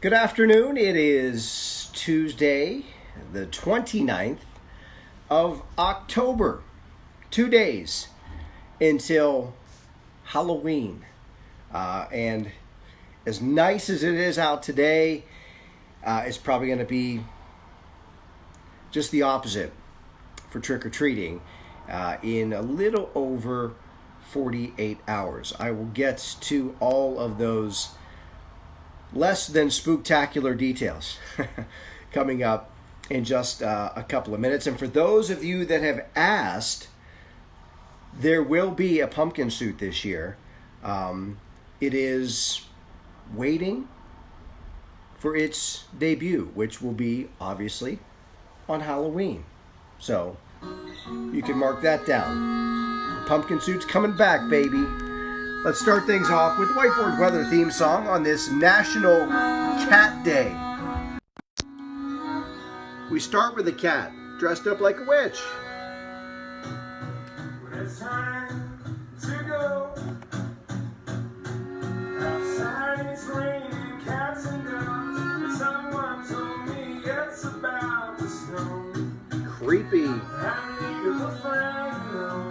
Good afternoon. It is Tuesday, the 29th of October. 2 days until Halloween. And as nice as it is out today, it's probably going to be just the opposite for trick-or-treating in a little over 48 hours. I will get to all of those less than spooktacular details coming up in just a couple of minutes. And for those of you that have asked, there will be a pumpkin suit this year. It is waiting for its debut, which will be obviously on Halloween. So you can mark that down. The pumpkin suit's coming back, baby. Let's start things off with the Whiteboard weather theme song on this National Cat Day. We start with a cat dressed up like a witch. When it's time to go outside, it's raining cats and dogs, and someone told me it's about to snow. Creepy. I need a friend, no.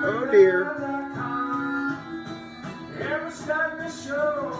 Oh dear. Ever start the show?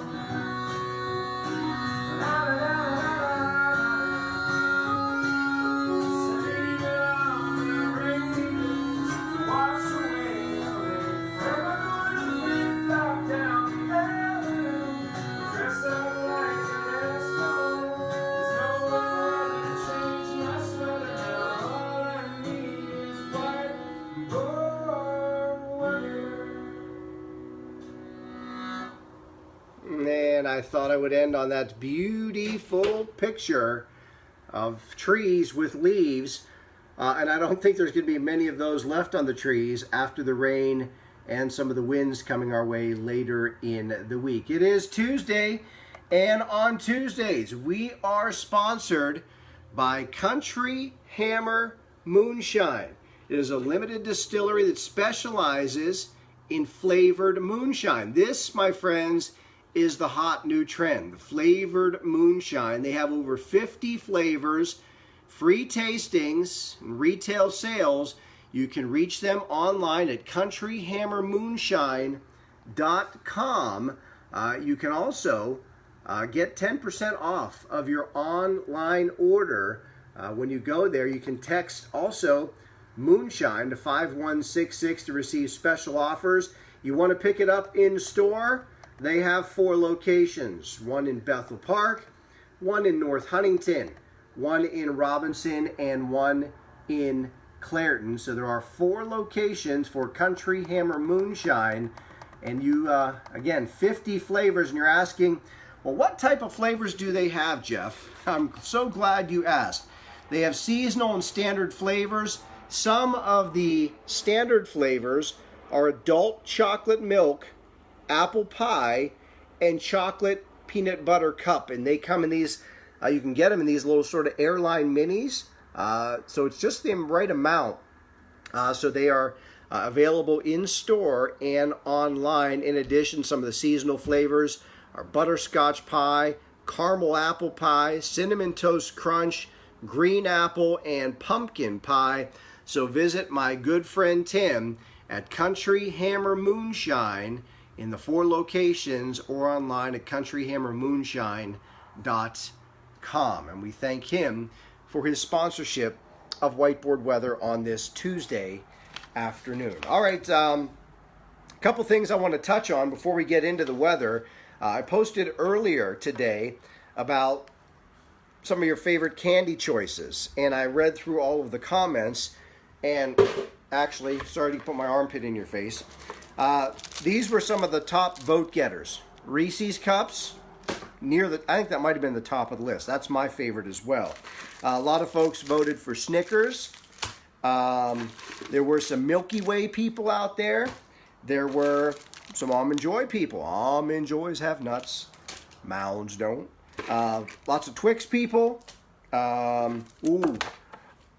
And I thought I would end on that beautiful picture of trees with leaves. And I don't think there's going to be many of those left on the trees after the rain and some of the winds coming our way later in the week. It is Tuesday, and on Tuesdays we are sponsored by Country Hammer Moonshine. It is a limited distillery that specializes in flavored moonshine. This, my friends, is the hot new trend, the flavored moonshine. They have over 50 flavors, free tastings, and retail sales. You can reach them online at countryhammermoonshine.com. You can also get 10% off of your online order. When you go there, you can text also moonshine to 5166 to receive special offers. You want to pick it up in store? They have 4 locations, one in Bethel Park, one in North Huntington, one in Robinson, and one in Clairton. So there are 4 locations for Country Hammer Moonshine. And you, again, 50 flavors. And you're asking, well, what type of flavors do they have, Jeff? I'm so glad you asked. They have seasonal and standard flavors. Some of the standard flavors are adult chocolate milk, apple pie, and chocolate peanut butter cup, and they come in these you can get them in these little sort of airline minis, so it's just the right amount, so they are available in store and online. In addition, some of the seasonal flavors are butterscotch pie, caramel apple pie, cinnamon toast crunch, green apple, and pumpkin pie. So visit my good friend Tim at Country Hammer Moonshine in the 4 locations, or online at countryhammermoonshine.com. And we thank him for his sponsorship of Whiteboard Weather on this Tuesday afternoon. All right, a couple things I want to touch on before we get into the weather. I posted earlier today about some of your favorite candy choices, and I read through all of the comments, and actually, sorry to put my armpit in your face. These were some of the top vote getters. Reese's Cups, I think that might have been the top of the list. That's my favorite as well. A lot of folks voted for Snickers. There were some Milky Way people out there. There were some Almond Joy people. Almond Joys have nuts. Mounds don't. Lots of Twix people. One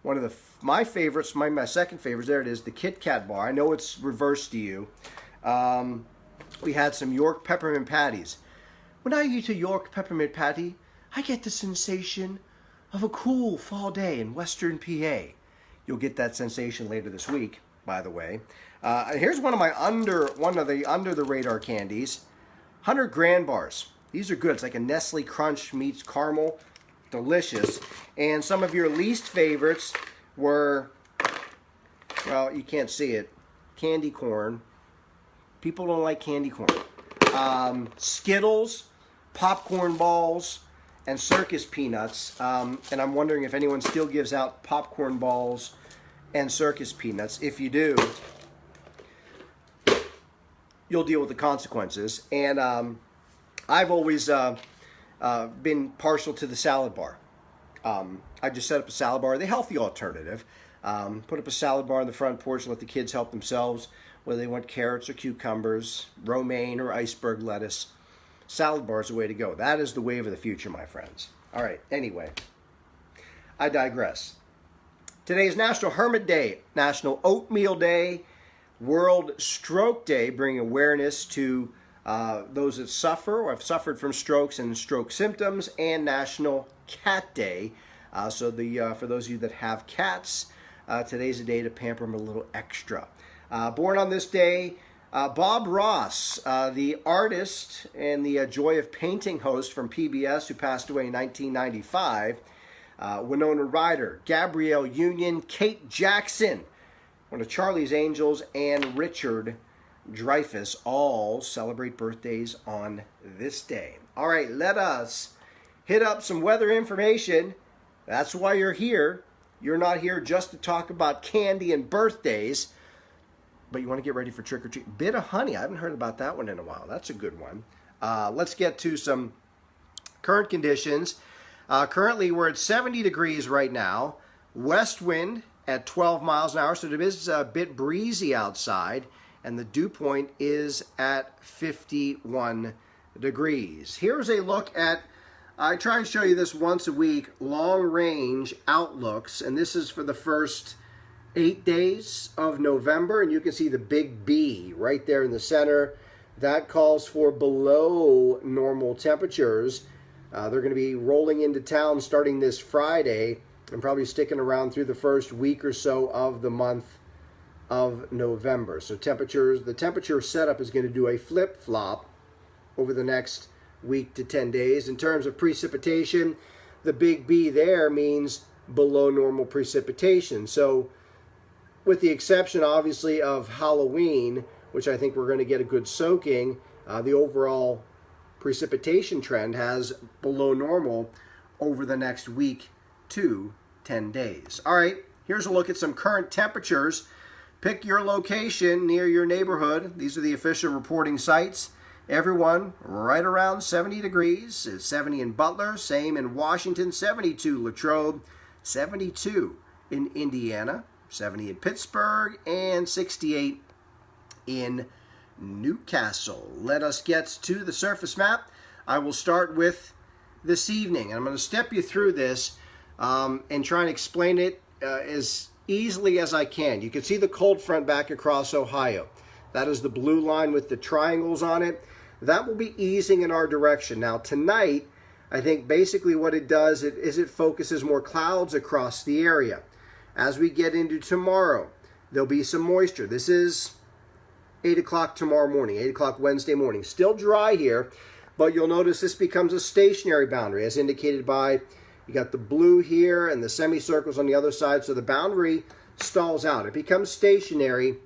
of my favorites, my second favorites, there it is, the Kit Kat bar. I know it's reversed to you. We had some York peppermint patties. When I eat a York peppermint patty, I get the sensation of a cool fall day in western PA. You'll get that sensation later this week, by the way. Here's one of the under the radar candies, 100 Grand Bars. These are good. It's like a Nestle Crunch meets caramel, delicious. And some of your least favorites were, well, you can't see it, candy corn. People don't like candy corn. Skittles, popcorn balls, and circus peanuts. And I'm wondering if anyone still gives out popcorn balls and circus peanuts. If you do, you'll deal with the consequences. And I've always been partial to the salad bar. I just set up a salad bar, the healthy alternative. Put up a salad bar on the front porch and let the kids help themselves, whether they want carrots or cucumbers, romaine or iceberg lettuce. Salad bar is the way to go. That is the wave of the future, my friends. All right, anyway, I digress. Today is National Hermit Day, National Oatmeal Day, World Stroke Day, bringing awareness to those that suffer or have suffered from strokes and stroke symptoms, and National Cat Day. For those of you that have cats, today's a day to pamper them a little extra. Born on this day, Bob Ross, the artist and the Joy of Painting host from PBS, who passed away in 1995. Winona Ryder, Gabrielle Union, Kate Jackson, one of Charlie's Angels, and Richard Dreyfuss all celebrate birthdays on this day. All right, let us hit up some weather information. That's why you're here. You're not here just to talk about candy and birthdays, but you want to get ready for trick-or-treat. Bit of honey. I haven't heard about that one in a while. That's a good one. Let's get to some current conditions. Currently, we're at 70 degrees right now. West wind at 12 miles an hour, so it is a bit breezy outside, and the dew point is at 51 degrees. Here's a look at, I try and show you this once a week, long-range outlooks, and this is for the first 8 days of November, and you can see the big B right there in the center. That calls for below normal temperatures. They're going to be rolling into town starting this Friday and probably sticking around through the first week or so of the month of November. So the temperature setup is going to do a flip-flop over the next week to 10 days. In terms of precipitation, the big B there means below normal precipitation. So with the exception, obviously, of Halloween, which I think we're going to get a good soaking, the overall precipitation trend has below normal over the next week to 10 days. All right, here's a look at some current temperatures. Pick your location near your neighborhood. These are the official reporting sites. Everyone right around 70 degrees. It's 70 in Butler, same in Washington, 72 Latrobe, 72 in Indiana, 70 in Pittsburgh, and 68 in Newcastle. Let us get to the surface map. I will start with this evening. I'm going to step you through this and try and explain it as easily as I can. You can see the cold front back across Ohio. That is the blue line with the triangles on it. That will be easing in our direction. Now tonight, I think basically what it does is it focuses more clouds across the area. As we get into tomorrow, there'll be some moisture. This is 8 o'clock tomorrow morning, 8 o'clock Wednesday morning. Still dry here, but you'll notice this becomes a stationary boundary, as indicated by, you got the blue here and the semicircles on the other side, so the boundary stalls out. It becomes stationary,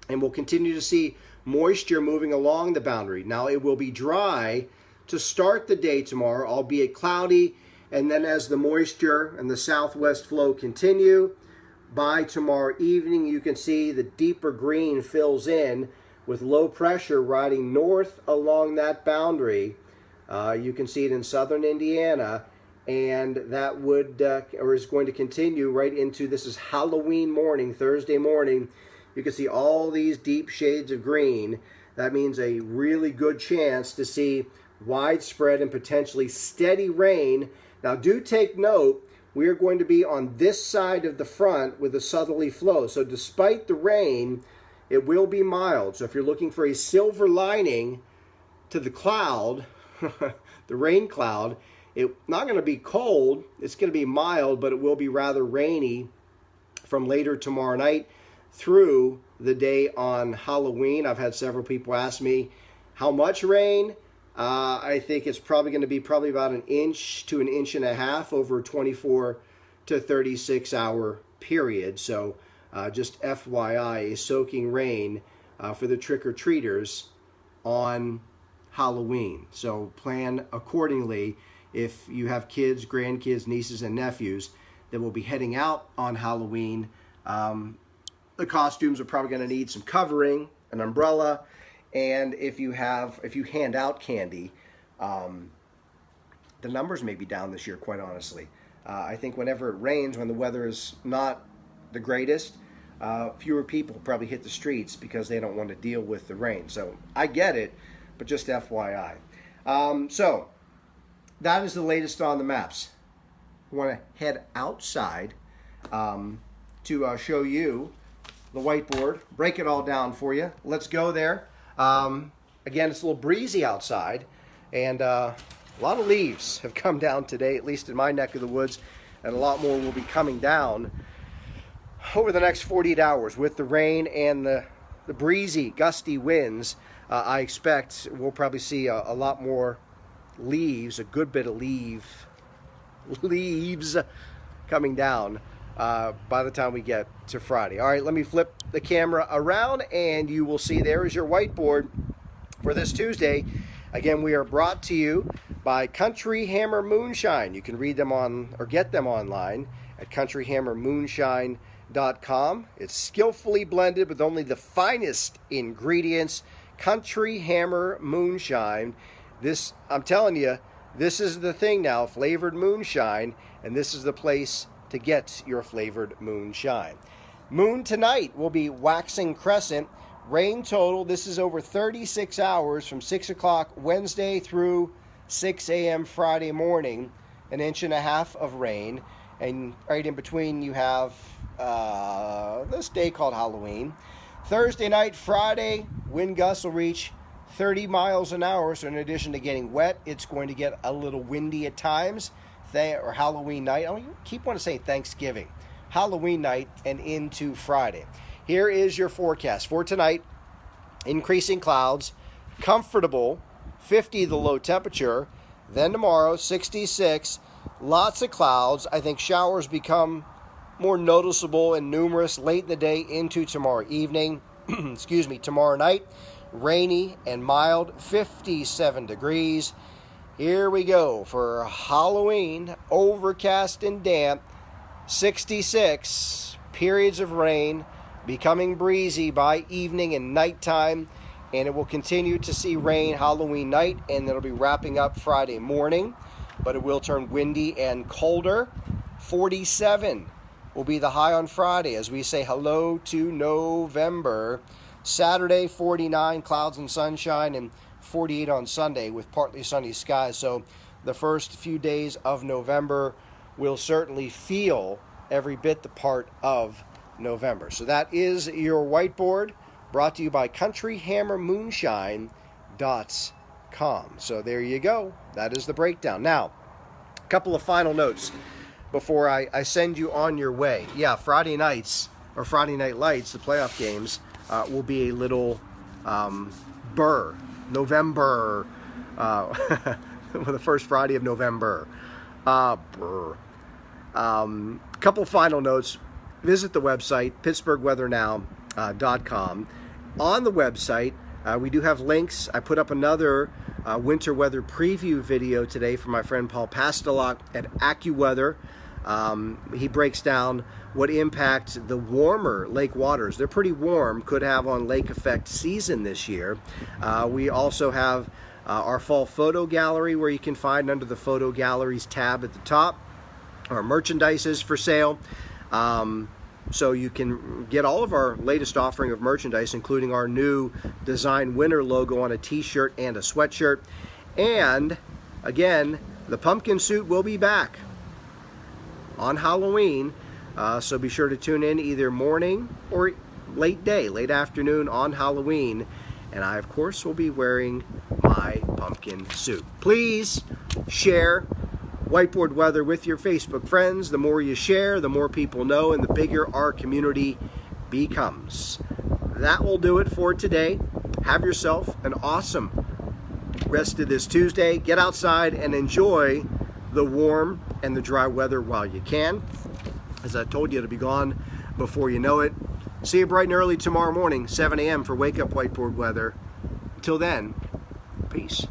and we'll continue to see moisture moving along the boundary. Now, it will be dry to start the day tomorrow, albeit cloudy, and then as the moisture and the southwest flow continue, by tomorrow evening, you can see the deeper green fills in with low pressure riding north along that boundary. You can see it in southern Indiana, and that would or is going to continue right into, this is Halloween morning, Thursday morning. You can see all these deep shades of green. That means a really good chance to see widespread and potentially steady rain. Now do take note, we are going to be on this side of the front with a southerly flow. So despite the rain, it will be mild. So if you're looking for a silver lining to the cloud the rain cloud. It's not going to be cold. It's going to be mild, but it will be rather rainy from later tomorrow night through the day on Halloween. I've had several people ask me how much rain. I think it's probably going to be about an inch to an inch and a half over a 24 to 36 hour period. So just FYI, soaking rain for the trick-or-treaters on Halloween. So plan accordingly if you have kids, grandkids, nieces, and nephews that will be heading out on Halloween. The costumes are probably going to need some covering, an umbrella, and if you hand out candy, the numbers may be down this year, quite honestly. I think whenever it rains, when the weather is not the greatest, fewer people probably hit the streets because they don't want to deal with the rain. So I get it, but just FYI. So that is the latest on the maps. I want to head outside to show you the whiteboard, break it all down for you. Let's go there. Again, it's a little breezy outside, and a lot of leaves have come down today, at least in my neck of the woods, and a lot more will be coming down over the next 48 hours. With the rain and the breezy, gusty winds, I expect we'll probably see a lot more leaves, a good bit of leaves coming down by the time we get to Friday. All right, let me flip the camera around, and you will see there is your whiteboard for this Tuesday. Again, we are brought to you by Country Hammer Moonshine. You can read them on or get them online at countryhammermoonshine.com. It's skillfully blended with only the finest ingredients. Country Hammer Moonshine. This, I'm telling you, this is the thing now, flavored moonshine, and this is the place to get your flavored moonshine. Moon tonight will be waxing crescent. Rain total, this is over 36 hours from 6 o'clock Wednesday through 6 a.m. Friday morning. An inch and a half of rain. And right in between you have this day called Halloween. Thursday night, Friday, wind gusts will reach 30 miles an hour. So in addition to getting wet, it's going to get a little windy at times. Or Halloween night. I keep wanting to say Thanksgiving. Halloween night and into Friday. Here is your forecast for tonight. Increasing clouds, comfortable, 50 the low temperature. Then tomorrow, 66, lots of clouds. I think showers become more noticeable and numerous late in the day into tomorrow evening. Excuse me, tomorrow night, rainy and mild, 57 degrees. Here we go for Halloween, overcast and damp, 66, periods of rain, becoming breezy by evening and nighttime, and it will continue to see rain Halloween night, and it'll be wrapping up Friday morning, but it will turn windy and colder. 47 will be the high on Friday as we say hello to November. Saturday, 49, clouds and sunshine, and 48 on Sunday with partly sunny skies. So the first few days of November will certainly feel every bit the part of November. So that is your whiteboard, brought to you by countryhammermoonshine.com. So there you go. That is the breakdown. Now, a couple of final notes before I send you on your way. Yeah, Friday nights, or Friday Night Lights, the playoff games, will be a little November, the first Friday of November. Couple final notes. Visit the website, pittsburghweathernow.com. On the website, we do have links. I put up another winter weather preview video today from my friend Paul Pastelok at AccuWeather. He breaks down what impact the warmer lake waters, they're pretty warm, could have on lake effect season this year. We also have our fall photo gallery, where you can find under the photo galleries tab at the top our merchandise is for sale. So you can get all of our latest offering of merchandise, including our new design winter logo on a t-shirt and a sweatshirt. And again, the pumpkin suit will be back on Halloween. So be sure to tune in either morning or late afternoon on Halloween. And I, of course, will be wearing my my pumpkin soup. Please share Whiteboard Weather with your Facebook friends. The more you share, the more people know, and the bigger our community becomes. That will do it for today. Have yourself an awesome rest of this Tuesday. Get outside and enjoy the warm and the dry weather while you can. As I told you, it'll be gone before you know it. See you bright and early tomorrow morning, 7 a.m. for Wake Up Whiteboard Weather. Until then, peace.